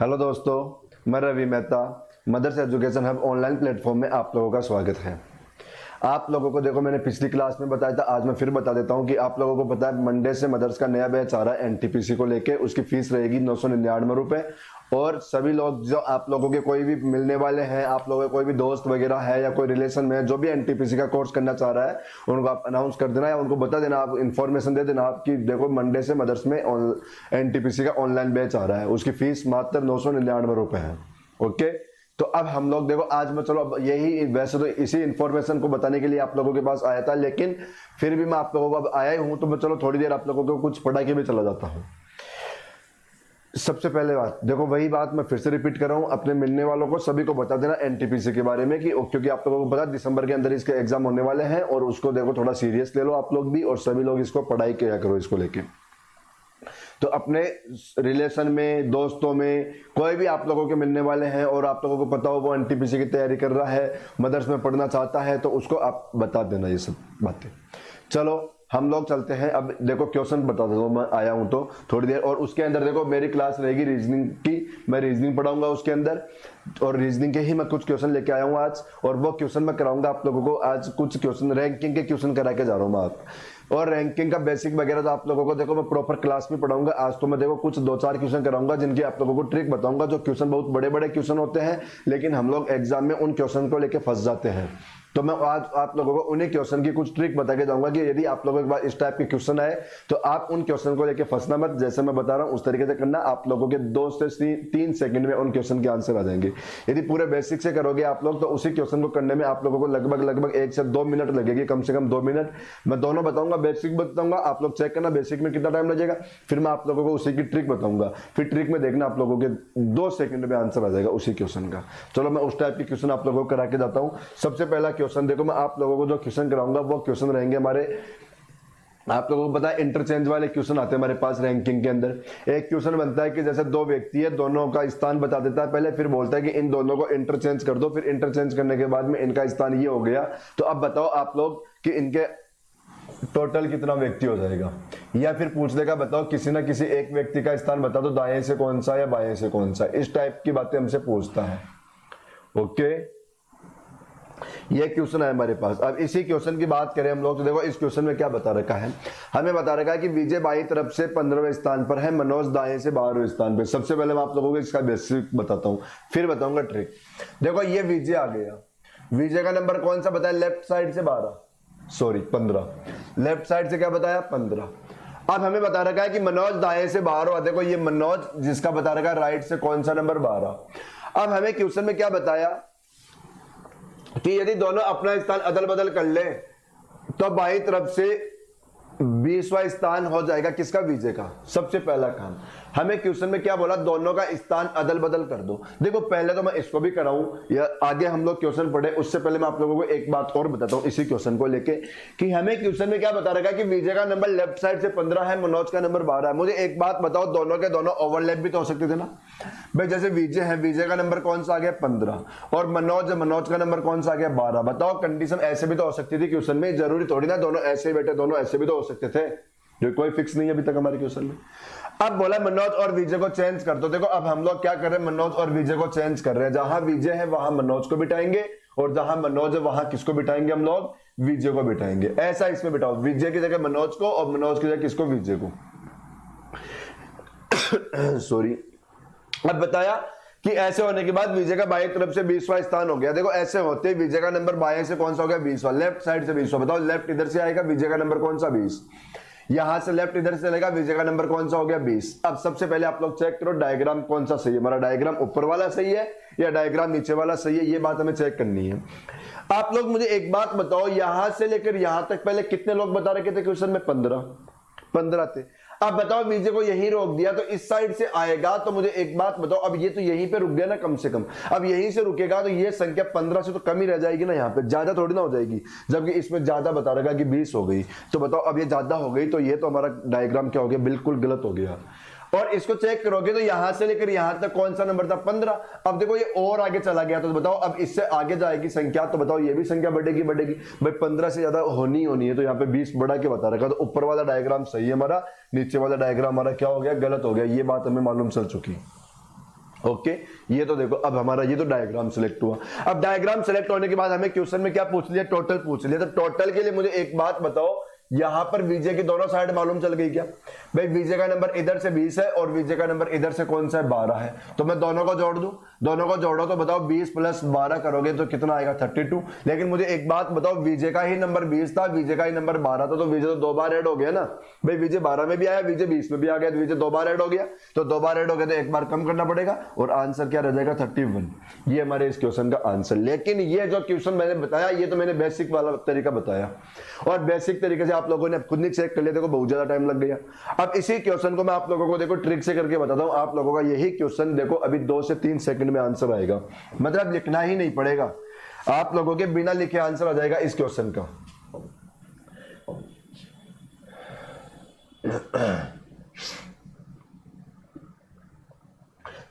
Hello दोस्तों, मैं Ravi Mehta mother's education hub online platform में आप लोगों का स्वागत है। आप लोगों को देखो, मैंने पिछली क्लास में बताया था, आज मैं फिर बता देता हूं कि आप लोगों को पता है मंडे से मदर्स का नया बैच आ रहा है एनटीपीसी को लेके। उसकी फीस रहेगी 999 रुपए। और सभी लोग जो आप लोगों के कोई भी मिलने वाले हैं, आप लोगों के कोई भी दोस्त वगैरह है या कोई रिलेशन में है जो भी एनटीपीसी का कोर्स करना चाह रहा है, उनको आप अनाउंस कर देना या उनको बता देना, आप इन्फॉर्मेशन दे देना आपकी देखो मंडे से मदर्स में एनटीपीसी का ऑनलाइन बैच आ रहा है। उसकी फीस मात्र 999 रुपए है। ओके, तो अब हम लोग देखो, आज मैं चलो अब यही वैसे तो इसी इन्फॉर्मेशन को बताने के लिए आप लोगों के पास आया था, लेकिन फिर भी मैं आप लोगों को अब आया ही हूं तो मैं चलो थोड़ी देर आप लोगों को कुछ पढ़ा के भी चला जाता हूं। सबसे पहले बात देखो, वही बात मैं फिर से रिपीट कर रहा हूं, अपने मिलने वालों को सभी को बता देना एनटीपीसी के बारे में कि क्योंकि आप लोगों को पता दिसंबर के अंदर इसके एग्जाम होने वाले हैं और उसको देखो थोड़ा सीरियस ले लो आप लोग भी, और सभी लोग इसको पढ़ाई किया करो इसको लेके। तो अपने रिलेशन में, दोस्तों में कोई भी आप लोगों के मिलने वाले हैं और आप लोगों को पता हो वो एनटीपीसी की तैयारी कर रहा है, मदर्स में पढ़ना चाहता है, तो उसको आप बता देना ये सब बातें। चलो हम लोग चलते हैं। अब देखो क्वेश्चन बता दो, मैं आया हूं तो थोड़ी देर, और उसके अंदर देखो मेरी क्लास रहेगी रीजनिंग की, मैं रीजनिंग पढ़ाऊंगा उसके अंदर, और रीजनिंग के ही मैं कुछ क्वेश्चन लेके आया हूं आज, और वो क्वेश्चन मैं कराऊंगा आप लोगों को आज। कुछ क्वेश्चन रैंकिंग के क्वेश्चन करा के जा रहा हूं मैं आप, और रैंकिंग का बेसिक वगैरह तो आप लोगों को देखो मैं प्रॉपर क्लास में पढ़ाऊंगा। आज तो मैं देखो कुछ 2-4 क्वेश्चन कराऊंगा जिनकी आप लोगों को ट्रिक बताऊंगा। जो क्वेश्चन बहुत बड़े बड़े क्वेश्चन होते हैं, लेकिन हम लोग एग्जाम में उन क्वेश्चन को लेके फंस जाते हैं, तो मैं आज आप लोगों को उन्हीं क्वेश्चन की कुछ ट्रिक बता के जाऊंगा कि यदि आप लोगों के पास इस टाइप के क्वेश्चन आए तो आप उन क्वेश्चन को लेके फंसना मत। जैसे मैं बता रहा हूं उस तरीके से करना, आप लोगों के 2 से 3 सेकंड में उन क्वेश्चन के आंसर आ जाएंगे। यदि पूरे बेसिक से करोगे आप लोग तो उसी क्वेश्चन को करने में आप लोगों को लगभग 1 से 2 मिनट लगेगी, कम से कम 2 मिनट। मैं दोनों बताऊंगा, बेसिक बताऊंगा, आप लोग चेक करना बेसिक में कितना टाइम लगेगा, फिर मैं आप लोगों को उसी की ट्रिक बताऊंगा, फिर ट्रिक में देखना आप लोगों के 2 सेकंड में आंसर आ जाएगा उसी क्वेश्चन का। चलो मैं उस टाइप के क्वेश्चन आप लोगों को करा के जाता हूं। सबसे पहला क्वेश्चन देखो, मैं आप लोगों को जो क्वेश्चन कराऊंगा वो क्वेश्चन रहेंगे हमारे, आप लोगों को पता है इंटरचेंज वाले क्वेश्चन आते हैं हमारे पास रैंकिंग के अंदर। एक क्वेश्चन बनता है कि जैसे 2 व्यक्ति है, दोनों का स्थान बता देता है पहले, फिर बोलता है कि इन दोनों को इंटरचेंज कर दो, फिर इंटरचेंज करने के बाद में इनका स्थान ये हो गया, तो अब बताओ आप लोग कि इनके टोटल कितना व्यक्ति हो जाएगा। या फिर पूछ देगा बताओ किसी ना किसी एक व्यक्ति का स्थान बता दो, दाएं से कौन सा या बाएं से कौन सा। इस टाइप की बातें हमसे पूछता है। ओके, ये क्वेश्चन है हमारे पास। अब इसी क्वेश्चन की बात करें हम लोग तो देखो इस क्वेश्चन में क्या बता रखा है, हमें बता रखा है कि विजय बाई तरफ से 15वें स्थान पर है, मनोज दाएं से 12वें स्थान पर। सबसे पहले मैं आप लोगों को इसका बेसिक बताता हूं, फिर बताऊंगा ट्रिक। देखो ये विजय आ गया, विजय का नंबर कौन सा बताया, लेफ्ट साइड से 15, लेफ्ट साइड से क्या बताया 15। अब हमें बता रखा है कि मनोज दाएं से 12। देखो ये मनोज जिसका बता रखा है राइट से कौन सा नंबर 12। अब हमें क्वेश्चन में क्या बताया कि यदि दोनों अपना स्थान अदल बदल कर ले तो बाईं तरफ से 20वां स्थान हो जाएगा किसका, विजय का। सबसे पहला काम हमें क्वेश्चन में क्या बोला, दोनों का स्थान अदल बदल कर दो। देखो पहले तो मैं इसको भी कराऊं या आगे हम लोग क्वेश्चन पढ़े उससे पहले मैं आप लोगों को एक बात और बताता हूं इसी क्वेश्चन को लेके, कि हमें क्वेश्चन में क्या बता रखा है कि विजय का नंबर लेफ्ट साइड से 15 है, मनोज का नंबर 12 है। मुझे एक बात बताओ, दोनों के दोनों ओवरलैप भी तो हो सकते थे ना भाई। जैसे विजय है, विजय का नंबर कौन सा आ गया 15, और मनोज का नंबर कौन सा आ गया 12। बताओ कंडीशन ऐसे भी तो हो सकती थी क्वेश्चन में, जरूरी थोड़ी ना दोनों ऐसे बैठे, दोनों ऐसे भी तो हो सकते थे, जो कोई फिक्स नहीं है अभी तक हमारे क्वेश्चन में। अब बोला मनोज और विजय को चेंज कर दो। देखो अब हम लोग क्या कर रहे हैं, मनोज और विजय को चेंज कर रहे हैं। जहां विजय है वहां मनोज को बिठाएंगे, और जहां मनोज है वहां किसको बिठाएंगे हम लोग, विजय को बिठाएंगे। ऐसा इसमें बिठाओ, विजय की जगह मनोज को और मनोज की जगह किसको, विजय को। सॉरी। अब बताया कि ऐसे होने के बाद विजय का बाएं तरफ से 20वां स्थान हो गया। देखो ऐसे होते विजय का नंबर बाएं से कौन सा हो गया 20वां, लेफ्ट साइड से 20वां। बताओ लेफ्ट इधर से आएगा, विजय का नंबर कौन सा 20, यहां से लेफ्ट इधर से चलेगा, विजय का नंबर कौन सा हो गया 20। अब सबसे पहले आप लोग चेक करो डायग्राम कौन सा सही है, हमारा डायग्राम ऊपर वाला सही है या डायग्राम नीचे वाला सही है, ये बात हमें चेक करनी है। आप लोग मुझे एक बात बताओ, यहां से लेकर यहां तक पहले कितने लोग बता रखे थे क्वेश्चन में, 15 थे। अब बताओ विजय को यहीं रोक दिया तो इस साइड से आएगा, तो मुझे एक बात बताओ, अब ये तो यहीं पे रुक गया ना कम से कम, अब यहीं से रुकेगा तो ये संख्या 15 से तो कम ही रह जाएगी ना, यहाँ पे ज्यादा थोड़ी ना हो जाएगी, जबकि इसमें ज्यादा बता रखा कि 20 हो गई। तो बताओ अब ये ज्यादा हो गई, तो ये तो हमारा डायग्राम क्या हो गया, बिल्कुल गलत हो गया। और इसको चेक करोगे तो यहां से लेकर यहां तक कौन सा नंबर था 15। अब देखो ये और आगे चला गया, तो बताओ अब इससे आगे जाएगी संख्या, तो बताओ ये भी संख्या बढ़ेगी भाई 15 से ज्यादा होनी है, तो यहाँ पे 20 बढ़ा के बता रखा। तो ऊपर वाला डायग्राम सही है हमारा, नीचे वाला डायग्राम हमारा क्या हो गया, गलत हो गया। ये बात हमें मालूम चल चुकी। ओके ये तो देखो, अब हमारा ये तो डायग्राम सिलेक्ट हुआ। अब डायग्राम सिलेक्ट होने के बाद हमें क्वेश्चन में क्या पूछ लिया, टोटल पूछ लिया। तो टोटल के लिए मुझे एक बात बताओ, यहां पर वीजे की दोनों साइड मालूम चल गई क्या? भाई वीजे का नंबर इधर से 20 है और वीजे का नंबर इधर से कौन सा है, 12 है। तो मैं दोनों को जोड़ दूं, दोनों को जोड़ो तो बताओ 20 प्लस 12 करोगे तो कितना आएगा, 32। लेकिन मुझे एक बात बताओ, वीजे का ही नंबर 20 था, वीजे का ही नंबर 12 था, तो वीजे तो 2 बार ऐड हो गया ना। भाई वीजे 12 में भी आया, वीजे 20 में भी आ गया, तो वीजे 2 बार ऐड हो गया। तो 2 बार ऐड हो गया तो 1 बार कम करना पड़ेगा और आंसर क्या रह जाएगा, 31। ये हमारे इस क्वेश्चन का आंसर। लेकिन ये जो क्वेश्चन मैंने बताया, ये तो मैंने बेसिक वाला तरीका बताया और बेसिक तरीके से आप लोगों ने खुद नहीं चेक कर लिया, देखो बहुत ज्यादा टाइम लग गया। अब इसी क्वेश्चन को मैं आप लोगों को देखो ट्रिक से करके बताता हूं। आप लोगों का यही क्वेश्चन देखो अभी 2 से 3 सेकंड में आंसर आएगा, मतलब लिखना ही नहीं पड़ेगा, आप लोगों के बिना लिखे आंसर आ जाएगा इस क्वेश्चन का।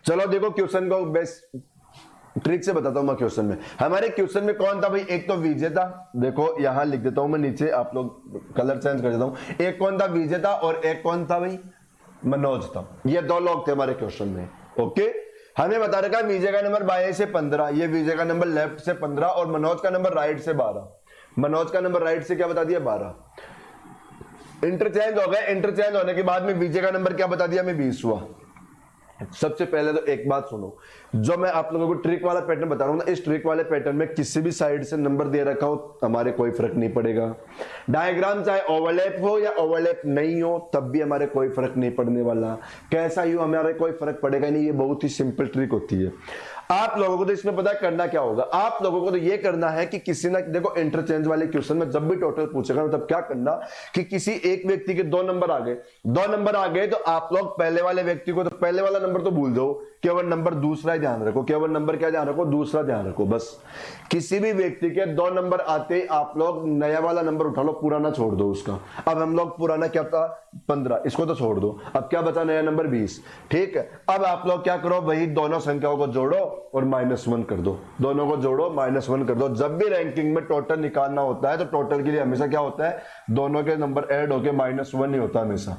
चलो देखो क्वेश्चन को बेस्ट ट्रिक से बताता हूं मैं। क्वेश्चन में हमारे क्वेश्चन में कौन था भाई, एक तो विजय था, देखो यहां लिख देता हूं मैं नीचे, आप लोग कलर चेंज कर देता हूं। एक कौन था, विजय था, और एक कौन था भाई, मनोज था। ये 2 लोग थे हमारे क्वेश्चन में। ओके हमें बता रखा है विजय का नंबर बाएं से 15, ये विजय का नंबर लेफ्ट से 15 और मनोज का नंबर राइट से 12। मनोज का नंबर राइट से क्या बता दिया, 12। इंटरचेंज हो गए, इंटरचेंज होने के बाद में विजय का नंबर क्या बता दिया, हमें 20 हुआ। सबसे पहले तो एक बात सुनो, जो मैं आप लोगों को ट्रिक वाला पैटर्न बता रहा हूं ना, इस ट्रिक वाले पैटर्न में किसी भी साइड से नंबर दे रखा हो हमारे कोई फर्क नहीं पड़ेगा। डायग्राम चाहे ओवरलैप हो या ओवरलैप नहीं हो तब भी हमारे कोई फर्क नहीं पड़ने वाला। कैसा ही हो हमारे कोई फर्क पड़ेगा नहीं। ये बहुत ही सिंपल ट्रिक होती है। आप लोगों को तो इसमें पता करना क्या होगा, आप लोगों को तो ये करना है कि किसी ना, देखो इंटरचेंज वाले क्वेश्चन में जब भी टोटल पूछेगा तब क्या करना कि किसी एक व्यक्ति के 2 नंबर आ गए, 2 नंबर आ गए तो आप लोग पहले वाले व्यक्ति को, तो पहले वाला नंबर तो भूल जाओ, केवल नंबर दूसरा ही ध्यान रखो, केवल नंबर क्या ध्यान रखो, दूसरा ध्यान रखो बस। किसी भी व्यक्ति के 2 नंबर आते ही आप लोग नया वाला नंबर उठा लो, पुराना छोड़ दो उसका। अब हम लोग पुराना क्या था 15, इसको तो छोड़ दो, अब क्या बचा नया नंबर 20। ठीक है, अब आप लोग क्या करो, वही दोनों संख्याओं को जोड़ो और -1 कर दो, दोनों को जोड़ो -1 कर दो। जब भी रैंकिंग में टोटल निकालना होता है तो टोटल के लिए हमेशा क्या होता है, दोनों के नंबर ऐड होके -1 ही होता है हमेशा।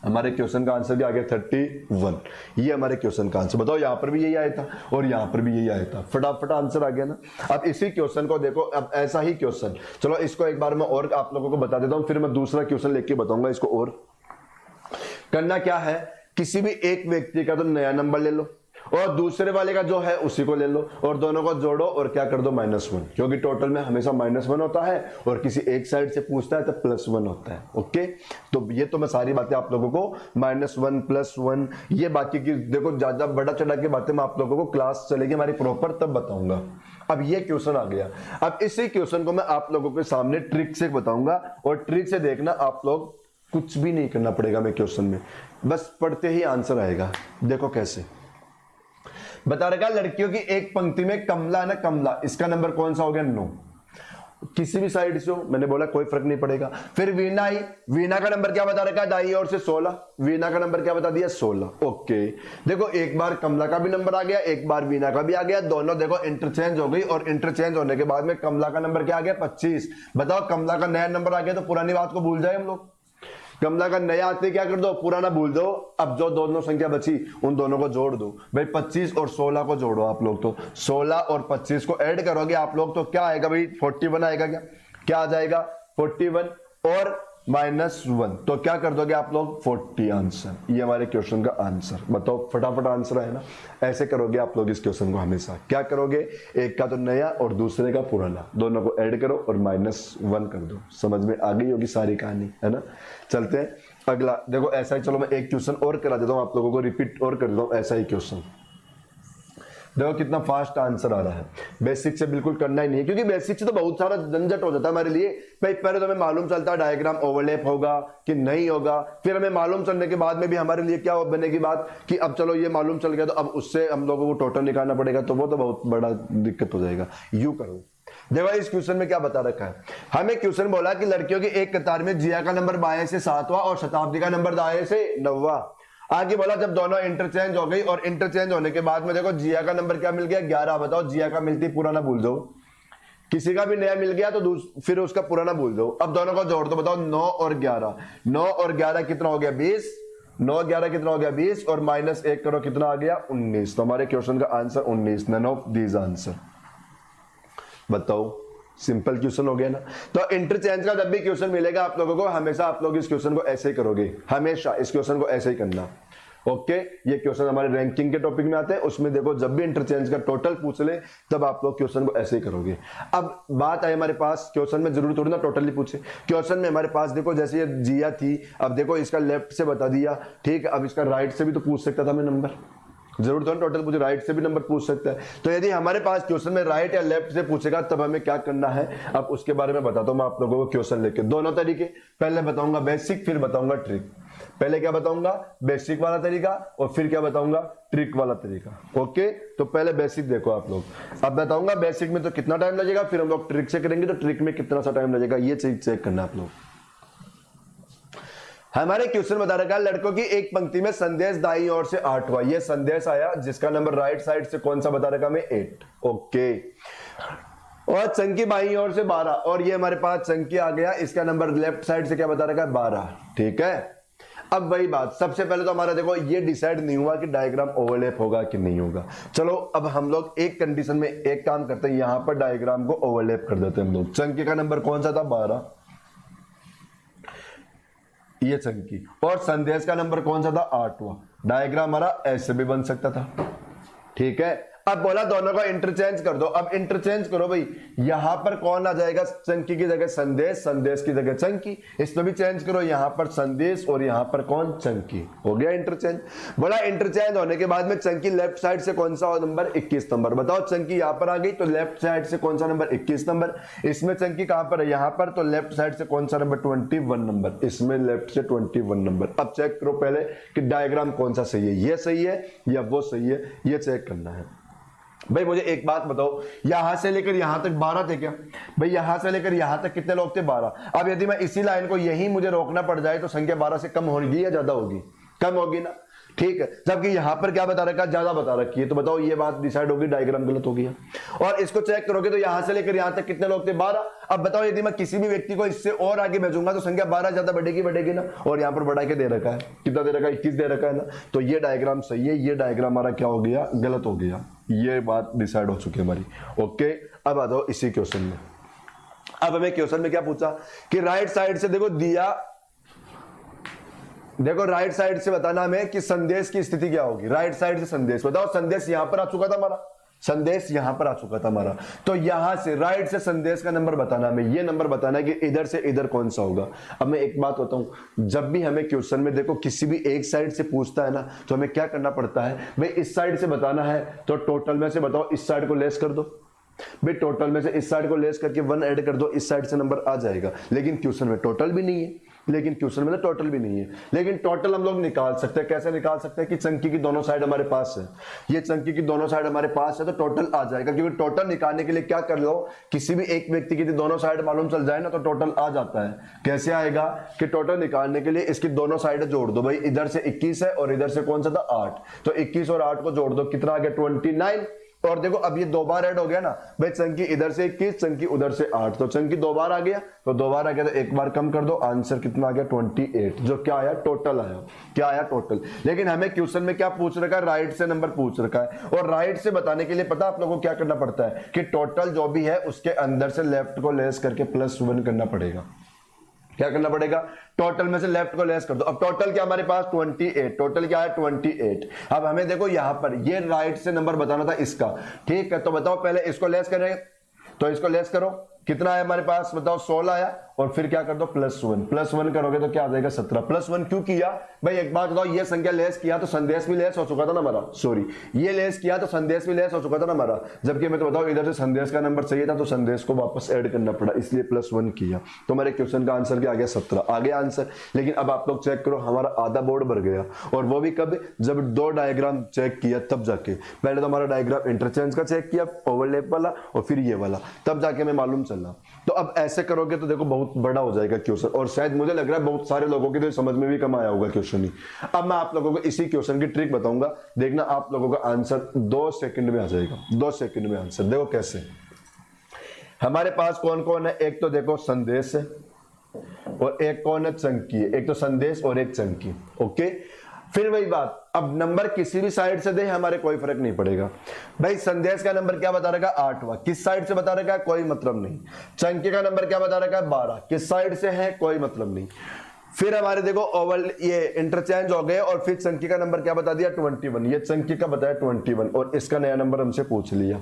हमारे क्वेश्चन का आंसर भी आ गया 31। ये हमारे क्वेश्चन का आंसर। बताओ यहां पर भी यही आया था और यहां पर भी यही आया था, फटाफट आंसर आ गया ना। अब इसी क्वेश्चन को देखो, अब ऐसा ही क्वेश्चन, चलो इसको एक बार मैं और आप लोगों को बता देता हूं, फिर मैं दूसरा क्वेश्चन लेके बताऊंगा इसको। और करना क्या है, किसी भी एक व्यक्ति का तो नया नंबर ले लो और दूसरे वाले का जो है उसी को ले लो और दोनों को जोड़ो और क्या कर दो, -1, क्योंकि टोटल में हमेशा -1 होता है और किसी एक साइड से पूछता है तो +1 होता है। ओके, तो ये तो मैं सारी बातें आप लोगों को -1 +1, ये बाकी की देखो ज्यादा बड़ा चढ़ा के बातें मैं आप लोगों को क्लास चलेगी हमारी प्रॉपर तब बताऊंगा। अब ये क्वेश्चन आ गया, अब इसी क्वेश्चन को मैं आप लोगों के सामने ट्रिक से बताऊंगा और ट्रिक से देखना, आप लोग कुछ भी नहीं करना पड़ेगा मैं क्वेश्चन में, बस पढ़ते ही आंसर आएगा। देखो कैसे बता रखा, लड़कियों की एक पंक्ति में कमला है ना, कमला, इसका नंबर कौन सा हो गया, 9। किसी भी साइड से हो, मैंने बोला कोई फर्क नहीं पड़ेगा। फिर वीणा आई, वीणा का नंबर क्या बता रखा है, दाई ओर से 16, वीणा का नंबर क्या बता दिया, 16। ओके, देखो एक बार कमला का भी नंबर आ गया, एक बार वीणा का भी आ गया, दोनों देखो इंटरचेंज हो गई और इंटरचेंज होने के बाद में कमला का नंबर क्या आ गया, 25। बताओ कमला का नया नंबर आ गया तो पुरानी बात को भूल जाए हम लोग, कमला का नया आते क्या कर दो, पुराना भूल दो। अब जो दोनों संख्या बची उन दोनों को जोड़ दो भाई, 25 और 16 को जोड़ो आप लोग, तो 16 और 25 को ऐड करोगे आप लोग तो क्या आएगा भाई, 41 आएगा। क्या आ जाएगा, 41 और -1, तो क्या कर दोगे आप लोग, 40 आंसर। ये हमारे क्वेश्चन का आंसर। बताओ फटाफट आंसर है ना। ऐसे करोगे आप लोग इस क्वेश्चन को हमेशा, क्या करोगे, एक का तो नया और दूसरे का पुराना, दोनों को ऐड करो और -1 कर दो। समझ में आ गई होगी सारी कहानी, है ना। चलते हैं अगला, देखो ऐसा ही, चलो मैं एक क्वेश्चन और करा देता हूं आप लोगों को, रिपीट और कर देता हूं ऐसा ही क्वेश्चन। देखो कितना फास्ट आंसर आ रहा है। बेसिक से बिल्कुल करना ही नहीं है, क्योंकि बेसिक से तो बहुत सारा झंझट हो जाता है हमारे लिए। भाई पहले तो हमें मालूम चलता है डायग्राम ओवरलैप होगा कि नहीं होगा, फिर हमें मालूम चलने के बाद में भी हमारे लिए क्या बनेगी बात कि अब चलो ये मालूम चल गया तो अब उससे हम लोगों को टोटल निकालना पड़ेगा, तो वो तो बहुत बड़ा दिक्कत हो जाएगा। यू करो, देखो इस क्वेश्चन में क्या बता रखा है, हमें क्वेश्चन बोला कि लड़कियों की एक कतार में जिया का नंबर बाएं से 7वां और शताब्दी का नंबर दाएं से 9वां। आगे बोला जब दोनों इंटरचेंज हो गई और इंटरचेंज होने के बाद में देखो जिया का नंबर क्या मिल गया, 11। बताओ जिया का मिलती पुराना भूल जाओ, किसी का भी नया मिल गया तो फिर उसका पुराना भूल जाओ। अब दोनों को जोड़ दो, बताओ 9 और 11, 9 और 11 कितना हो गया, 20 9 11 कितना हो गया 20 और माइनस 1 करो कितना आ गया 19। तो हमारे क्वेश्चन का answer 19। None of these answer. बताओ सिंपल क्वेश्चन हो गया ना। तो इंटरचेंज का जब भी क्वेश्चन मिलेगा आप लोगों को हमेशा आप लोग इस क्वेश्चन को ऐसे ही करोगे, हमेशा इस क्वेश्चन को ऐसे ही करना। ओके ये क्वेश्चन हमारे रैंकिंग के टॉपिक में आते हैं, उसमें देखो जब भी इंटरचेंज का टोटल पूछ ले तब आप लोग क्वेश्चन को ऐसे ही करोगे। अब बात है हमारे पास क्वेश्चन में जरूर थोड़ी ना टोटली पूछे, क्वेश्चन में हमारे पास देखो जैसे ये जिया थी, अब देखो इसका लेफ्ट से बता दिया, ठीक है, अब इसका राइट से भी तो पूछ सकता था मैं नंबर, जरूर तो टोटल पूछे, राइट से भी नंबर पूछ सकता है। तो यदि हमारे पास क्वेश्चन में राइट या लेफ्ट से पूछेगा तब हमें क्या करना है, अब उसके बारे में बताता हूं मैं आप लोगों को क्वेश्चन लेके। दोनों तरीके, पहले बताऊंगा बेसिक फिर बताऊंगा ट्रिक। पहले क्या बताऊंगा बेसिक वाला तरीका और फिर क्या बताऊंगा ट्रिक वाला तरीका। ओके तो पहले बेसिक देखो आप लोग, अब बताऊंगा बेसिक में तो कितना टाइम लगेगा, फिर हम लोग ट्रिक से करेंगे तो ट्रिक में कितना सा टाइम लगेगा, ये चेक करना आप लोग। हमारे क्वेश्चन बता रखा है लड़कों की एक पंक्ति में संदेश दाईं ओर से 8 हुआ, ये संदेश आया जिसका नंबर राइट साइड से कौन सा बता रखा हमें 8। ओके और चंकी बाईं ओर से 12 और ये हमारे पास चंकी आ गया, इसका नंबर लेफ्ट साइड से क्या बता रखा है 12। ठीक है अब वही बात, सबसे पहले तो हमारा देखो ये डिसाइड नहीं हुआ कि डायग्राम ओवरलैप होगा कि नहीं होगा। चलो अब हम लोग एक कंडीशन में एक काम करते हैं, यहां पर डायग्राम को ओवरलैप कर देते हैं हम लोग। चंकी का नंबर कौन सा था 12, ये चंकी, और संदेश का नंबर कौन सा था 8 हुआ। डायग्राम हमारा ऐसे भी बन सकता था। ठीक है अब बोला दोनों का इंटरचेंज कर दो, अब इंटरचेंज करो भाई, यहां पर कौन आ जाएगा चंकी की जगह संदेश, संदेश की जगह चंकी, इसमें भी चेंज करो, यहां पर संदेश और यहां पर कौन चंकी, हो गया इंटरचेंज। बोला इंटरचेंज होने के बाद में चंकी लेफ्ट साइड से कौन सा नंबर 21 नंबर, बताओ चंकी यहां पर आ गई तो लेफ्ट साइड से कौन सा नंबर 21 नंबर, इसमें चंकी कहां पर है यहां पर, तो लेफ्ट साइड से कौन सा नंबर 21 नंबर, इसमें लेफ्ट से 21 नंबर। अब चेक करो पहले कि डायग्राम कौन सा सही है, ये सही है या वो सही है, ये चेक करना है। भाई मुझे एक बात बताओ, यहां से लेकर यहां तक 12 थे क्या भाई, यहां से लेकर यहां तक कितने लोग थे 12। अब यदि मैं इसी लाइन को यही मुझे रोकना पड़ जाए तो संख्या 12 से कम होगी या ज्यादा होगी, कम होगी ना। ठीक है जबकि यहां पर क्या बता रखा ज्यादा बता रखी है, तो बताओ ये बात डिसाइड होगी डायग्राम गलत हो गया। और इसको चेक करोगे तो यहां से लेकर यहां तक कितने लोग थे 12। अब बताओ यदि मैं किसी भी व्यक्ति को इससे और आगे भेजूंगा तो संख्या 12 ज्यादा बढ़ेगी ना, और यहां पर बढ़ा के दे रखा है, कितना दे रखा है 21 दे रखा है ना, तो ये डायग्राम सही है, ये डायग्राम हमारा क्या हो गया गलत हो गया, ये बात डिसाइड हो चुकी है हमारी। ओके अब आ जाओ इसी क्वेश्चन में। अब हमें क्वेश्चन में क्या पूछा कि राइट साइड से देखो दिया, देखो राइट साइड से बताना हमें कि संदेश की स्थिति क्या होगी, राइट साइड से संदेश बताओ, संदेश यहां पर आ चुका था हमारा, संदेश यहां पर आ चुका था हमारा, तो यहां से राइट से संदेश का नंबर बताना हमें, ये नंबर बताना है कि इधर से इधर कौन सा होगा। अब मैं एक बात बताऊं, जब भी हमें क्वेश्चन में देखो किसी भी एक साइड से पूछता है ना तो हमें क्या करना पड़ता है भाई, इस साइड से बताना है तो टोटल में से बताओ इस साइड को लेस कर दो भाई, टोटल में से इस साइड को लेस करके 1 ऐड कर दो, इस साइड से नंबर आ जाएगा। लेकिन क्वेश्चन में टोटल भी नहीं है, लेकिन क्वेश्चन में टोटल भी नहीं है, लेकिन टोटल हम लोग निकाल सकते हैं। कैसे निकाल सकते हैं कि चंकी की दोनों साइड हमारे पास है, ये चंकी की दोनों साइड हमारे पास है तो टोटल आ जाएगा। क्योंकि टोटल निकालने के लिए क्या कर लो, किसी भी एक व्यक्ति की दोनों साइड मालूम चल जाए ना तो टोटल आ जाता है। कैसे आएगा कि टोटल निकालने के लिए इसकी दोनों साइड जोड़ दो भाई, इधर से 21 है और इधर से कौन सा था 8, तो 21 और 8 को जोड़ दो कितना आ गया 29। और देखो अब ये 2 बार ऐड हो गया ना भाई, चंकी इधर से 21 चंकी उधर से 8, तो चंकी 2 बार आ गया, तो 2 बार आ गया तो 1 बार कम कर दो, आंसर कितना आ गया 28, जो क्या आया टोटल आया, क्या आया टोटल। लेकिन हमें क्वेश्चन में क्या पूछ रखा है, राइट से नंबर पूछ रखा है, और राइट से बताने के लिए पता आप लोगों को क्या करना पड़ता है कि टोटल जो भी है उसके अंदर से लेफ्ट को लेस करके +1 करना पड़ेगा। क्या करना पड़ेगा, टोटल में से लेफ्ट को लेस कर दो। अब टोटल क्या हमारे पास 28, टोटल क्या है 28। अब हमें देखो यहां पर ये राइट से नंबर बताना था इसका, ठीक है, तो बताओ पहले इसको लेस करें, तो इसको लेस करो कितना है हमारे पास बताओ 16 आया, और फिर क्या कर दो +1 करोगे तो क्या आ जाएगा 17। +1 क्यों किया भाई, एक बात बताओ, ये संख्या लेस किया तो संदेश भी लेस हो चुका था ना हमारा, सॉरी ये लेस किया तो संदेश भी लेस हो चुका था ना हमारा, जबकि मैं तो बताओ इधर से संदेश का नंबर चाहिए था तो संदेश को वापस ऐड करना पड़ा, इसलिए +1 किया, तो हमारे क्वेश्चन का आंसर क्या आ गया 17 आ गया आंसर। लेकिन अब आप लोग चेक करो हमारा आधा बोर्ड भर गया, और वो भी कब, जब 2 डायग्राम चेक किया तब जाके। पहले तो हमारा डायग्राम इंटरचेंज का चेक किया ओवरलैप वाला, और फिर ये वाला, तब जाके हमें मालूम चला। तो अब ऐसे करोगे तो देखो बहुत बड़ा हो जाएगा क्वेश्चन, और शायद मुझे लग रहा है बहुत सारे लोगों की तो समझ में भी कम आया होगा क्वेश्चन ही। अब मैं आप लोगों को इसी क्वेश्चन की ट्रिक बताऊंगा, देखना आप लोगों का आंसर 2 सेकंड में आ जाएगा, 2 सेकंड में आंसर। देखो कैसे, हमारे पास कौन कौन है, एक तो देखो संदेश है और एक कौन है चंकी है, एक तो संदेश और एक चंकी। ओके फिर वही बात, अब नंबर किसी भी साइड से दे हमारे कोई फर्क नहीं पड़ेगा। भाई संदेश का नंबर क्या बता रखा है 8वां, किस साइड से बता रखा है कोई मतलब नहीं। चंकी का नंबर क्या बता रखा है 12, किस साइड से है कोई मतलब नहीं। फिर हमारे देखो ओवल ये इंटरचेंज हो गए और फिर चंकी का नंबर क्या बता दिया 21, ये चंकी का बताया 21 और इसका नया नंबर हमसे पूछ लिया।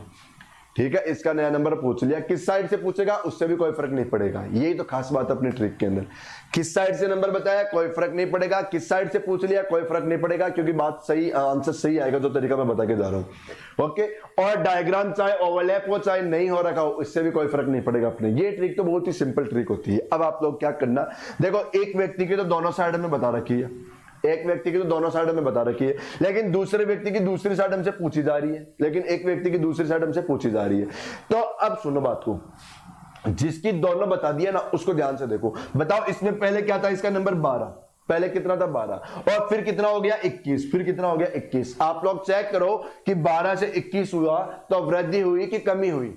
ठीक है, इसका नया नंबर पूछ लिया, किस साइड से पूछेगा उससे भी कोई फर्क नहीं पड़ेगा। यही तो खास बात है अपनी ट्रिक के अंदर, किस साइड से नंबर बताया कोई फर्क नहीं पड़ेगा, किस साइड से पूछ लिया कोई फर्क नहीं पड़ेगा, क्योंकि बात सही आंसर सही आएगा जो तरीका मैं बता के जा रहा हूं। ओके, और डायग्राम चाहे ओवरलैप हो चाहे नहीं हो रखा हो इससे भी कोई फर्क नहीं पड़ेगा अपने। ये ट्रिक तो बहुत ही सिंपल ट्रिक होती है। अब आप लोग क्या करना, देखो एक व्यक्ति की तो दोनों साइड में बता रखी है, एक व्यक्ति की तो दोनों साइड में बता रखी है, लेकिन दूसरे व्यक्ति की दूसरी साइड हमसे पूछी जा रही है, लेकिन एक व्यक्ति की दूसरी साइड हमसे पूछी जा रही है। तो अब सुनो बात को, जिसकी दोनों बता दिया ना उसको ध्यान से देखो। बताओ इसमें पहले क्या था, इसका नंबर 12, पहले कितना था 12 और फिर कितना हो गया 21, फिर कितना हो गया 21। आप लोग चेक करो कि 12 से 21 हुआ तो वृद्धि हुई कि कमी हुई,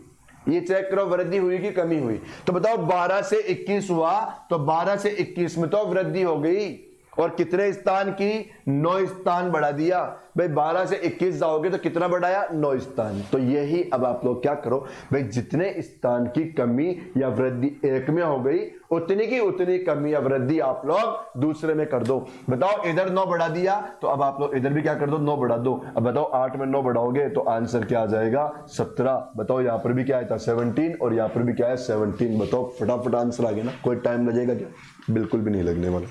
ये चेक करो वृद्धि हुई कि कमी हुई। तो बताओ 12 से 21 हुआ तो 12 से 21 में तो वृद्धि हो गई और कितने स्थान की 9 स्थान बढ़ा दिया। भाई 12 से 21 जाओगे तो कितना बढ़ाया 9 स्थान। तो यही अब आप लोग क्या करो भाई, जितने स्थान की कमी या वृद्धि एक में हो गई उतनी की उतनी कमी या वृद्धि आप लोग दूसरे में कर दो। बताओ इधर 9 बढ़ा दिया तो अब आप लोग इधर भी क्या कर दो 9 बढ़ा दो। अब बताओ 8 में 9 बढ़ाओगे तो आंसर क्या आ जाएगा 17। बताओ यहाँ पर भी क्या आया था 17 और यहाँ पर भी क्या है 17। बताओ फटाफट आंसर आ गया ना, कोई टाइम लगेगा क्या, बिल्कुल भी नहीं लगने वाला।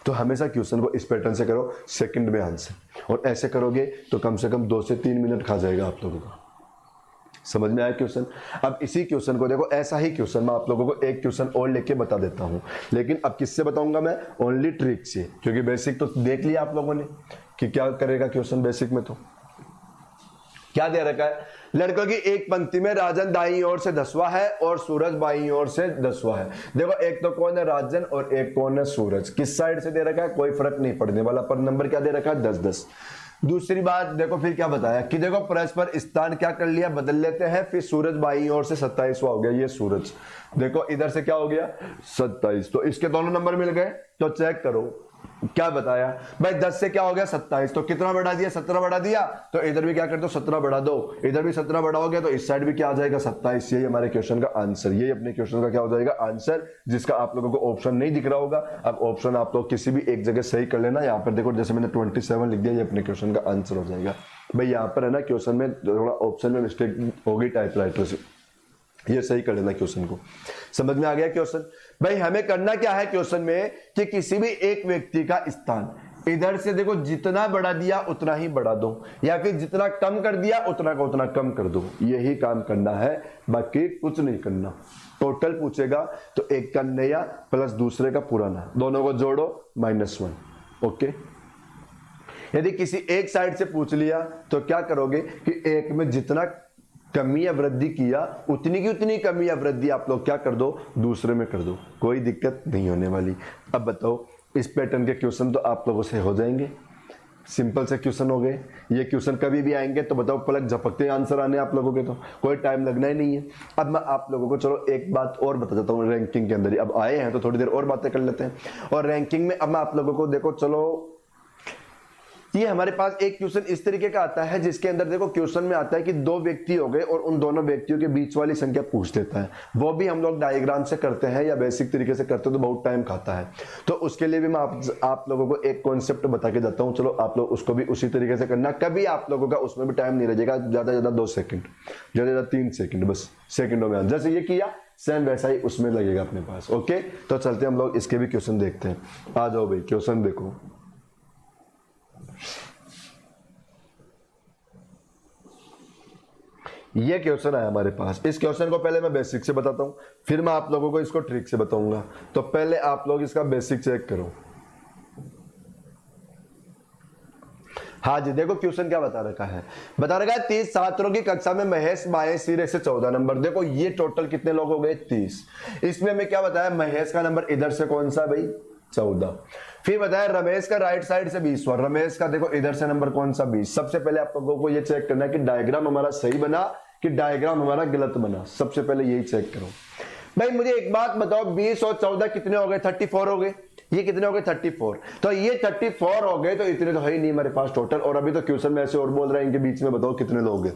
तो हमेशा क्वेश्चन को इस पैटर्न से करो, सेकंड में आंसर, और ऐसे करोगे तो कम से कम 2 से 3 मिनट खा जाएगा आप लोगों को। समझ में आया क्वेश्चन। अब इसी क्वेश्चन को देखो, ऐसा ही क्वेश्चन मैं आप लोगों को एक क्वेश्चन और लेके बता देता हूं, लेकिन अब किससे बताऊंगा मैं, ओनली ट्रिक से, क्योंकि बेसिक तो देख लिया आप लोगों ने कि क्या करेगा क्वेश्चन। बेसिक में तो क्या दे रखा है, लड़कों की एक पंक्ति में राजन दाईं ओर से 10वां है और सूरज बाईं ओर से 10वां है। देखो एक तो कौन है राजन और एक कौन है सूरज, किस साइड से दे रखा है कोई फर्क नहीं पड़ने वाला, पर नंबर क्या दे रखा है 10-10। दूसरी बात देखो फिर क्या बताया कि देखो परस्पर स्थान क्या कर लिया बदल लेते हैं, फिर सूरज बाईं ओर से 27वां हो गया, ये सूरज देखो इधर से क्या हो गया 27, तो इसके दोनों नंबर मिल गए। तो चेक करो क्या बताया भाई 10 से क्या हो गया 27, तो कितना बढ़ा दिया 17 बढ़ा दिया, तो इधर भी क्या कर दो 17 बढ़ा दो, इधर भी 17 बढ़ाओगे तो इस साइड भी क्या आ जाएगा 27। यही हमारे क्वेश्चन का आंसर, यही अपने क्वेश्चन का क्या हो जाएगा आंसर, जिसका आप लोगों को ऑप्शन नहीं दिख रहा होगा। अब ऑप्शन आप लोग किसी भी एक जगह सही कर लेना। यहाँ पर देखो जैसे मैंने 27 लिख दिया, ये अपने क्वेश्चन का आंसर हो जाएगा। भाई यहाँ पर है ना क्वेश्चन में थोड़ा ऑप्शन में मिस्टेक हो गई टाइपराइटर से, ये सही कर लेना क्वेश्चन को। समझ में आ गया क्वेश्चन। भाई हमें करना क्या है क्वेश्चन में कि किसी भी एक व्यक्ति का स्थान इधर से देखो जितना बढ़ा दिया उतना ही बढ़ा दो, या फिर जितना कम कर दिया उतना का उतना कम कर दो, यही काम करना है, बाकी कुछ नहीं करना। टोटल पूछेगा तो एक का नया प्लस दूसरे का पुराना, दोनों को जोड़ो -1। ओके, यदि किसी एक साइड से पूछ लिया तो क्या करोगे कि एक में जितना कमी या वृद्धि किया उतनी की उतनी कमी या वृद्धि आप लोग क्या कर दो दूसरे में कर दो, कोई दिक्कत नहीं होने वाली। अब बताओ इस पैटर्न के क्वेश्चन तो आप लोगों से हो जाएंगे, सिंपल से क्वेश्चन हो गए। ये क्वेश्चन कभी भी आएंगे तो बताओ पलक झपकते आंसर आने आप लोगों के, तो कोई टाइम लगना ही नहीं है। अब मैं आप लोगों को चलो एक बात और बता देता हूँ, रैंकिंग के अंदर ही अब आए हैं तो थोड़ी देर और बातें कर लेते हैं। और रैंकिंग में अब मैं आप लोगों को देखो चलो, ये हमारे पास एक क्वेश्चन इस तरीके का आता है जिसके अंदर देखो क्वेश्चन में आता है कि 2 व्यक्ति हो गए और उन दोनों व्यक्तियों के बीच वाली संख्या पूछ देता है। वो भी हम लोग डायग्राम से करते हैं या बेसिक तरीके से करते हैं तो बहुत टाइम खाता है। तो उसके लिए भी मैं आप लोगों को एक कॉन्सेप्ट बता के जाता हूँ, चलो आप लोग उसको भी उसी तरीके से करना। कभी आप लोगों का उसमें भी टाइम नहीं लगेगा, ज्यादा से ज्यादा 2 सेकंड, ज्यादा से ज्यादा 3 सेकंड, बस सेकंडों में जैसे ये किया सेम वैसा ही उसमें लगेगा अपने पास। ओके, तो चलते हम लोग इसके भी क्वेश्चन देखते हैं। आ जाओ भाई क्वेश्चन देखो। ये क्वेश्चन है हमारे पास। इस क्वेश्चन को पहले मैं बेसिक से बताता हूं, फिर मैं आप लोगों को इसको ट्रिक से बताऊंगा। तो पहले आप लोग इसका बेसिक चेक करो। हाँ जी, देखो क्वेश्चन क्या बता रखा है, बता रखा है 30 छात्रों की कक्षा में महेश बाएं सिरे से 14 नंबर। देखो ये टोटल कितने लोग हो गए 30। इसमें मैं क्या बताया, महेश का नंबर इधर से कौन सा भाई 14। फिर बताया रमेश का राइट साइड से 20वां, रमेश का देखो इधर से नंबर कौन सा 20। सबसे पहले आप लोगों को ये चेक करना है कि डायग्राम हमारा सही बना कि डायग्राम हमारा गलत बना, सबसे पहले यही चेक करो। भाई मुझे एक बात बताओ, 20 और 14 कितने हो गए 34 हो गए। ये कितने हो गए 34। तो ये 34 हो गए, तो इतने तो है ही नहीं हमारे पास टोटल। और अभी तो क्वेश्चन में ऐसे और बोल रहे हैं इनके बीच में बताओ कितने लोग हैं।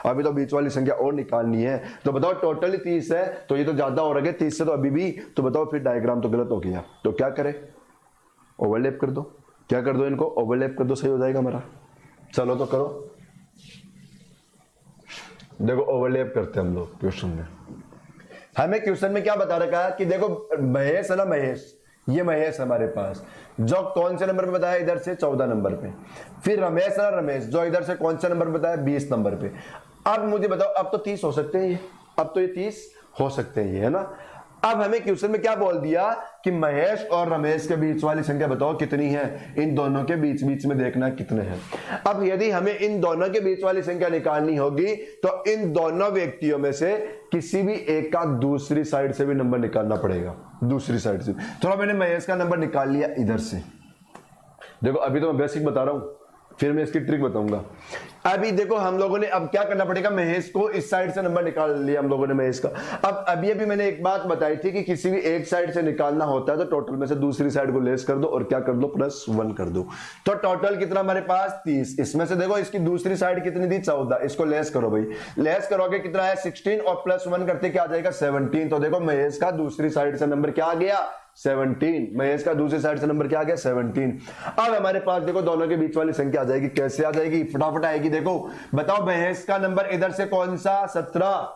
अभी तो बीच वाली संख्या और निकालनी है। तो बताओ टोटल ही 30 है, तो ये तो ज्यादा हो रहा है 30 से तो अभी भी। तो बताओ फिर डायग्राम तो गलत हो गया, तो क्या करें? ओवरलैप कर दो। क्या कर दो? इनको ओवरलैप कर दो, सही हो जाएगा हमारा। चलो तो करो। देखो ओवरलैप करते हैं हम लोग क्वेश्चन में। हमें क्वेश्चन में क्या बता रखा है कि देखो महेश है ना, महेश, ये महेश हमारे पास जो कौन से नंबर पे बताया? इधर से 14 नंबर पे। फिर रमेश है ना, रमेश, जो इधर से कौन से नंबर पे बताया? 20 नंबर पे। अब मुझे बताओ, अब तो 30 हो सकते हैं ये, अब तो ये 30 हो सकते हैं ये, है ना। अब हमें क्वेश्चन में क्या बोल दिया कि महेश और रमेश के बीच वाली संख्या बताओ कितनी है। इन दोनों के बीच बीच में देखना कितने हैं। अब यदि हमें इन दोनों के बीच वाली संख्या निकालनी होगी तो इन दोनों व्यक्तियों में से किसी भी एक का दूसरी साइड से भी नंबर निकालना पड़ेगा, दूसरी साइड से। थोड़ा मैंने महेश का नंबर निकाल लिया इधर से। देखो अभी तो मैं बेसिक बता रहा हूं, फिर मैं इसकी ट्रिक बताऊंगा। अभी देखो हम लोगों ने अब क्या करना पड़ेगा, महेश को इस साइड से नंबर निकाल लिया हम लोगों ने महेश का। अब अभी मैंने एक बात बताई थी कि किसी भी एक साइड से निकालना होता है तो टोटल में से दूसरी साइड को लेस कर दो और क्या कर दो, +1 कर दो। तो टोटल कितना हमारे पास 30। इसमें से देखो इसकी दूसरी साइड कितनी थी 14, इसको लेस करो भाई। लेस करोगे कितना है 16 और +1 करते क्या आ जाएगा 17। तो देखो महेश का दूसरी साइड से नंबर क्या आ गया 17। महेश का दूसरी साइड से नंबर क्या आ गया 17। अब हमारे पास देखो दोनों के बीच वाली संख्या आ जाएगी। कैसे आ जाएगी? फटाफट आएगी। देखो बताओ महेश का नंबर इधर से कौन सा 17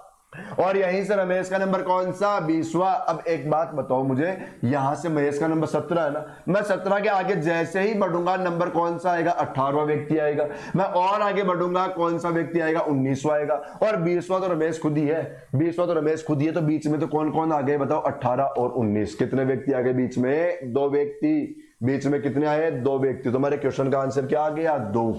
और यहीं से रमेश का नंबर कौन सा 20वां। अब एक बात बताओ मुझे, यहां से महेश का नंबर 17 है ना, मैं 17 के आगे जैसे ही बढ़ूंगा नंबर कौन सा आएगा 18वां व्यक्ति आएगा। मैं और आगे बढ़ूंगा कौन सा व्यक्ति आएगा 19वां आएगा। और 20वां तो रमेश खुद ही है, 20वां तो रमेश खुद ही है। तो बीच में तो कौन कौन आ गए बताओ 18 और 19। कितने व्यक्ति आ गए बीच में? 2 व्यक्ति। बीच में कितने आए? 2 व्यक्ति। तुम्हारे क्वेश्चन का आंसर क्या आ गया 2।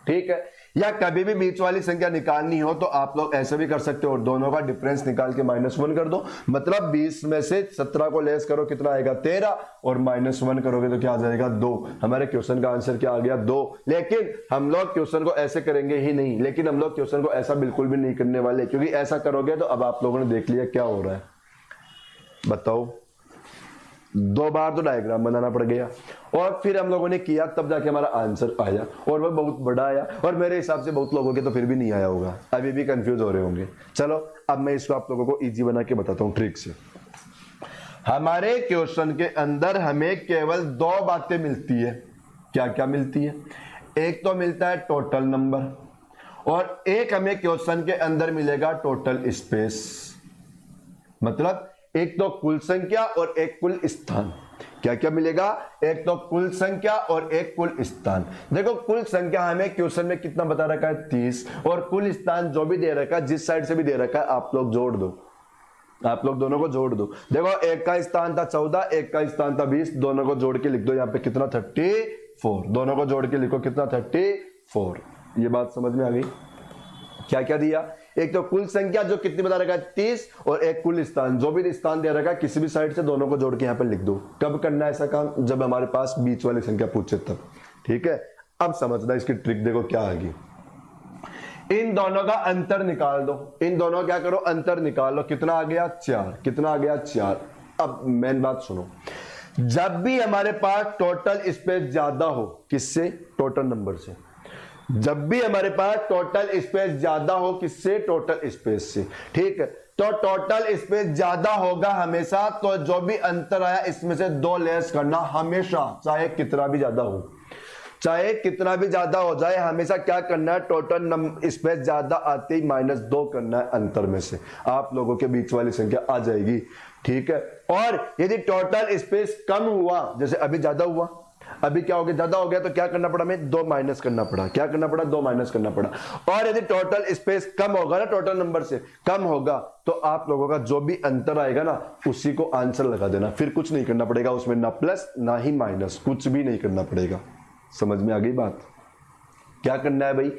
ठीक है। या कभी भी बीच वाली संख्या निकालनी हो तो आप लोग ऐसे भी कर सकते हो, दोनों का डिफरेंस निकाल के -1 कर दो। मतलब 20 में से 17 को लेस करो कितना आएगा 13 और -1 करोगे तो क्या आ जाएगा 2। हमारे क्वेश्चन का आंसर क्या आ गया 2। लेकिन हम लोग क्वेश्चन को ऐसे करेंगे ही नहीं, लेकिन हम लोग क्वेश्चन को ऐसा बिल्कुल भी नहीं करने वाले, क्योंकि ऐसा करोगे तो अब आप लोगों ने देख लिया क्या हो रहा है। बताओ 2 बार तो डायग्राम बनाना पड़ गया और फिर हम लोगों ने किया तब जाके हमारा आंसर आया, और वह बहुत बड़ा आया। और मेरे हिसाब से बहुत लोगों के तो फिर भी नहीं आया होगा, अभी भी कंफ्यूज हो रहे होंगे। चलो अब मैं इसको आप लोगों को इजी बना के बताता हूं ट्रिक से। हमारे क्वेश्चन के अंदर हमें केवल 2 बातें मिलती है। क्या क्या मिलती है? एक तो मिलता है टोटल नंबर और एक हमें क्वेश्चन के अंदर मिलेगा टोटल स्पेस। मतलब एक तो कुल संख्या और एक कुल स्थान। क्या क्या मिलेगा? एक तो कुल संख्या और एक कुल स्थान। देखो कुल संख्या हमें क्वेश्चन में कितना बता रखा है 30, और कुल स्थान जो भी दे रखा है जिस साइड से भी दे रखा है आप लोग जोड़ दो, आप लोग दोनों को जोड़ दो। देखो एक का स्थान था 14, एक का स्थान था 20, दोनों को जोड़ के लिख दो यहाँ पे कितना 34। दोनों को जोड़ के लिखो कितना 34। ये बात समझ में आ गई? क्या क्या दिया? एक तो कुल संख्या जो कितनी बता रखा है 30, और एक कुल स्थान जो भी स्थान दे रखा है किसी भी साइड से, दोनों को जोड़ के यहाँ पे लिख दो। कब करना है ऐसा काम? जब हमारे पास बीच वाली संख्या पूछे तब। ठीक है। अब समझना इसकी ट्रिक, देखो क्या आएगी। इन दोनों का अंतर निकाल दो। इन दोनों क्या करो? अंतर निकाल लो। कितना आ गया 4। कितना आ गया 4। अब मेन बात सुनो, जब भी हमारे पास टोटल स्पेस ज्यादा हो, किससे? टोटल नंबर से। जब भी हमारे पास टोटल स्पेस ज्यादा हो, किससे? टोटल स्पेस से। ठीक है। तो टोटल स्पेस ज्यादा होगा हमेशा, तो जो भी अंतर आया इसमें से 2 लेस करना हमेशा, चाहे कितना भी ज्यादा हो, चाहे कितना भी ज्यादा हो जाए, हमेशा क्या करना है? टोटल स्पेस ज्यादा आते ही -2 करना है अंतर में से। आप लोगों के बीच वाली संख्या आ जाएगी। ठीक है। और यदि टोटल स्पेस कम हुआ, जैसे अभी ज्यादा हुआ, अभी क्या हो गया ज्यादा हो गया, तो क्या करना पड़ा? हमें 2 माइनस करना पड़ा। क्या करना पड़ा? 2 माइनस करना पड़ा। और यदि टोटल स्पेस कम होगा ना, टोटल नंबर से कम होगा, तो आप लोगों का जो भी अंतर आएगा ना उसी को आंसर लगा देना। फिर कुछ नहीं करना पड़ेगा उसमें, ना प्लस ना ही माइनस, कुछ भी नहीं करना पड़ेगा। समझ में आ गई बात? क्या करना है भाई?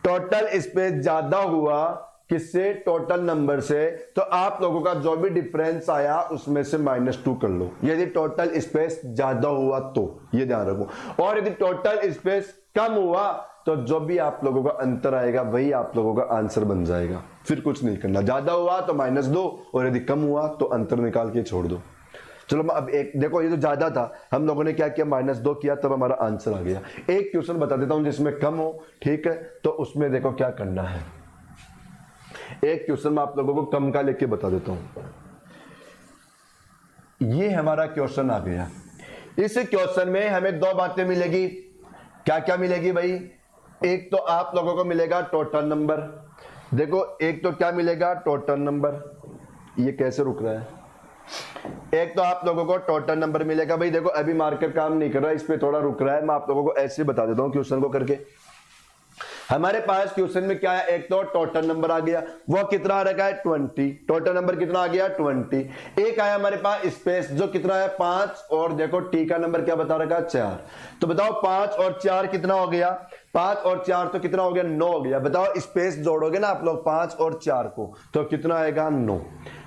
टोटल स्पेस ज्यादा हुआ किससे? टोटल नंबर से। तो आप लोगों का जो भी डिफरेंस आया उसमें से -2 कर लो, यदि टोटल स्पेस ज्यादा हुआ तो, ये ध्यान रखो। और यदि टोटल स्पेस कम हुआ तो जो भी आप लोगों का अंतर आएगा वही आप लोगों का आंसर बन जाएगा। फिर कुछ नहीं करना। ज्यादा हुआ तो -2 और यदि कम हुआ तो अंतर निकाल के छोड़ दो। चलो अब एक देखो, ये तो ज्यादा था, हम लोगों ने क्या किया, -2 किया, तब हमारा आंसर आ गया। एक क्वेश्चन बता देता हूं जिसमें कम हो, ठीक है, तो उसमें देखो क्या करना है। एक क्वेश्चन मैं आप लोगों को कम का लेके बता देता हूं। ये हमारा क्वेश्चन आ गया। इस क्वेश्चन में हमें दो बातें मिलेगी। क्या क्या मिलेगी भाई? एक तो आप लोगों को मिलेगा टोटल नंबर। देखो एक तो क्या मिलेगा, टोटल नंबर। ये कैसे रुक रहा है? एक तो आप लोगों को टोटल नंबर मिलेगा। भाई देखो अभी मार्कर काम नहीं कर रहा है, इस पे थोड़ा रुक रहा है, मैं आप लोगों को ऐसे बता देता हूं क्वेश्चन को करके। हमारे पास क्वेश्चन में क्या है, एक तो टोटल नंबर आ गया, वो कितना आ रखा है 20। टोटल नंबर कितना आ गया 20। एक आया हमारे पास स्पेस, जो कितना है 5, और देखो टी का नंबर क्या बता रखा है 4। तो बताओ 5 और 4 कितना हो गया? 5 और 4 तो कितना हो गया? 9 हो गया। बताओ स्पेस जोड़ोगे ना आप लोग 5 और 4 को, तो कितना आएगा? 9।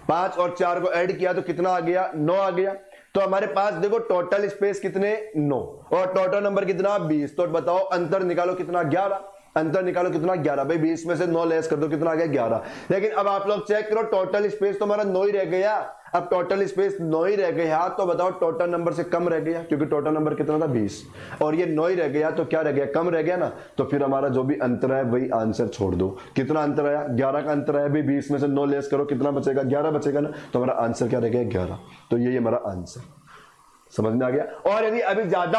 5 और 4 को ऐड किया तो कितना आ गया? 9 आ गया। तो हमारे पास देखो टोटल स्पेस कितने 9 और टोटल नंबर कितना 20। तो बताओ अंतर निकालो कितना? 11। अंतर निकालो कितना? 11। भाई 20 में से 9 लेस कर दो, कितना आ गया? 11। लेकिन अब आप लोग चेक करो, टोटल स्पेस तो हमारा 9 ही रह गया। अब टोटल स्पेस 9 ही रह गया, तो बताओ टोटल नंबर से कम रह गया, क्योंकि टोटल नंबर कितना था 20 और ये 9 ही रह गया, तो क्या रह गया? कम रह गया ना। तो फिर हमारा जो भी अंतर है वही आंसर छोड़ दो। कितना अंतर आया? 11 का अंतर है। भाई 20 में से 9 लेस करो, कितना बचेगा? 11 बचेगा ना। तो हमारा आंसर क्या रह गया? 11। तो यही हमारा आंसर। समझ में आ गया? और यदि अभी ज्यादा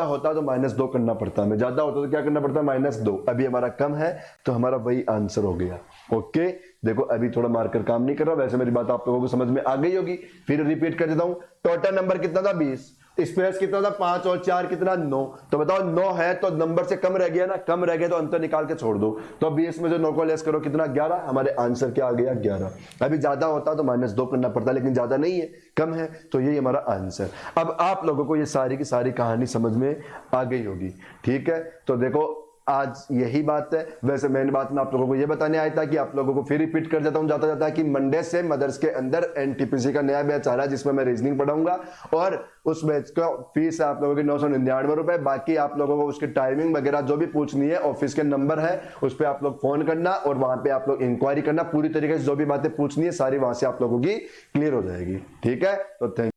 होता तो -2 करना पड़ता हमें। ज्यादा होता तो क्या करना पड़ता? -2। अभी हमारा कम है, तो हमारा वही आंसर हो गया। ओके, देखो अभी थोड़ा मार्कर काम नहीं कर रहा, वैसे मेरी बात आप लोगों को समझ में आ गई होगी। फिर रिपीट कर देता हूं। टोटल नंबर कितना था 20, स्पेस कितना था 5 और 4 कितना 9। तो बताओ 9 है तो नंबर से कम रह गया ना, कम रह गया तो अंतर निकाल के छोड़ दो। तो 20 में से 9 को लेस करो, कितना? 11। हमारे आंसर क्या आ गया? 11। अभी ज्यादा होता तो -2 करना पड़ता, लेकिन ज्यादा नहीं है, कम है, तो यही हमारा आंसर। अब आप लोगों को ये सारी की सारी कहानी समझ में आ गई होगी, ठीक है। तो देखो आज यही बात है। वैसे मेन बात मैं आप लोगों को ये बताने आया था कि आप लोगों को फिर रिपीट कर देता हूं जाता जाता कि मंडे से मदर्स के अंदर एनटीपीसी का नया बैच आ रहा है, जिसमें मैं रीजनिंग पढ़ाऊंगा, और उस बैच का फीस है आप लोगों की 999 रुपए। बाकी आप लोगों को उसकी टाइमिंग वगैरह जो भी पूछनी है, ऑफिस के नंबर है, उस पर आप लोग फोन करना और वहां पे आप लोग इंक्वायरी करना। पूरी तरीके से जो भी बातें पूछनी है सारी वहां से आप लोगों की क्लियर हो जाएगी, ठीक है। तो थैंक